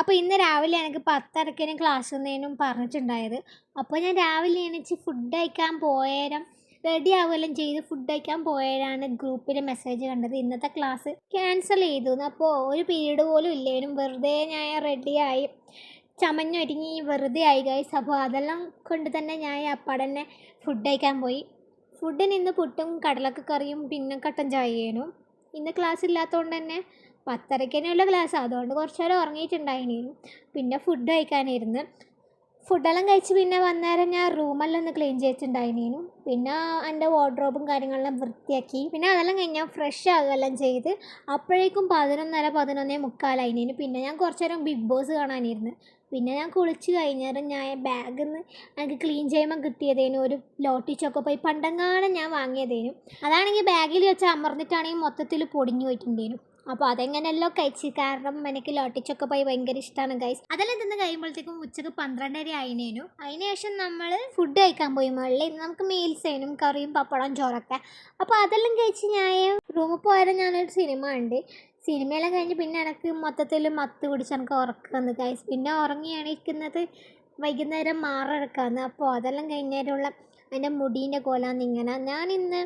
അപ്പോൾ ഇന്ന് രാവിലെ എനിക്ക് 10:30 ക്ലാസ് ഒന്നേനും പറഞ്ഞിട്ടുണ്ടായത്. അപ്പോൾ ഞാൻ രാവിലെ എണീച്ച് ഫുഡ് കഴിക്കാൻ പോയേരം റെഡി ആവുകയെല്ലാം ചെയ്ത് ഫുഡ് കഴിക്കാൻ പോയതാണ് ഗ്രൂപ്പിൽ മെസ്സേജ് കണ്ടത് ഇന്നത്തെ ക്ലാസ് ക്യാൻസൽ ചെയ്തു. അപ്പോൾ ഒരു പീരീഡ് പോലും ഇല്ലേനും വെറുതെ ഞാൻ റെഡിയായി ചമഞ്ഞൊരുങ്ങി വെറുതെ ആയി ഗൈസ്. അപ്പോൾ അതെല്ലാം കൊണ്ട് തന്നെ ഞാൻ അപ്പാടെ ഫുഡ് കഴിക്കാൻ പോയി. ഫുഡിന് ഇന്ന് പുട്ടും കടലക്ക കറിയും പിന്നെ കട്ടൻ ചായയേനും. ഇന്ന് ക്ലാസ് ഇല്ലാത്തതുകൊണ്ട് തന്നെ 10:30 ക്ലാസ്, അതുകൊണ്ട് കുറച്ച് നേരം ഉറങ്ങിയിട്ടുണ്ടായിരുന്നു. പിന്നെ ഫുഡ് കഴിക്കാനിരുന്ന് ഫുഡെല്ലാം കഴിച്ച് പിന്നെ വന്നേരം ഞാൻ റൂമെല്ലാം ഒന്ന് ക്ലീൻ ചെയ്തിട്ടുണ്ടായിരുന്നു. പിന്നെ എൻ്റെ വാർഡ്രോബും കാര്യങ്ങളെല്ലാം വൃത്തിയാക്കി. പിന്നെ അതെല്ലാം കഴിഞ്ഞാൽ ഫ്രഷ് ആകുകയെല്ലാം ചെയ്ത് അപ്പോഴേക്കും 11:30-11:45. പിന്നെ ഞാൻ കുറച്ച് നേരം ബിഗ് ബോസ് കാണാനിരുന്നു. പിന്നെ ഞാൻ കുളിച്ച് കഴിഞ്ഞേരം ഞാൻ ബാഗിൽ നിന്ന് എനിക്ക് ക്ലീൻ ചെയ്യുമ്പോൾ കിട്ടിയതേനും ഒരു ലോട്ടി ചോക്കോപ്പൈ പണ്ടങ്ങാനും ഞാൻ വാങ്ങിയതേനും. അതാണെങ്കിൽ ബാഗിൽ വെച്ച് അമർന്നിട്ടാണെങ്കിൽ മൊത്തത്തിൽ പൊടിഞ്ഞു പോയിട്ടുണ്ടേനും. അപ്പോൾ അതെങ്ങനെയല്ലോ കഴിച്ച്, കാരണം എനിക്ക് ലോട്ടി ചോക്കോപ്പൈ ഭയങ്കര ഇഷ്ടമാണ് ഗൈസ്. അതെല്ലാം തിന്ന് കഴിയുമ്പോഴത്തേക്കും ഉച്ചക്ക് 12:30 ആയിനേനും. അതിന് ശേഷം നമ്മൾ ഫുഡ് കഴിക്കാൻ പോയി. മുകളിൽ നമുക്ക് മീൽസേനും കറിയും പപ്പടം ചോറൊക്കെ. അപ്പോൾ അതെല്ലാം കഴിച്ച് ഞാൻ റൂമിൽ പോയാലും ഞാനൊരു സിനിമ ഉണ്ട്. സിനിമയെല്ലാം കഴിഞ്ഞ് പിന്നെ എനിക്ക് മൊത്തത്തിൽ മത്ത് പിടിച്ച് എനിക്ക് ഉറക്കം വന്നു ഗൈസ്. പിന്നെ ഉറങ്ങി എണീക്കുന്നത് വൈകുന്നേരം മാറെടുക്കാമെന്ന്. അപ്പോൾ അതെല്ലാം കഴിഞ്ഞേരമുള്ള എൻ്റെ മുടീൻ്റെ കോലാന്ന് ഇങ്ങനെ. ഞാനിന്ന്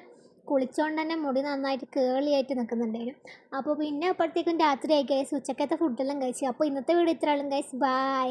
കുളിച്ചുകൊണ്ട് തന്നെ മുടി നന്നായിട്ട് കേളിയായിട്ട് നിൽക്കുന്നുണ്ടായിരുന്നു. അപ്പോൾ പിന്നെ അപ്പോഴത്തേക്കും രാത്രിയായി ഗൈസ്. ഉച്ചക്കത്തെ ഫുഡെല്ലാം കഴിച്ചു. അപ്പോൾ ഇന്നത്തെ വീഡിയോ ഇത്രയും ഗൈസ്. ബൈ.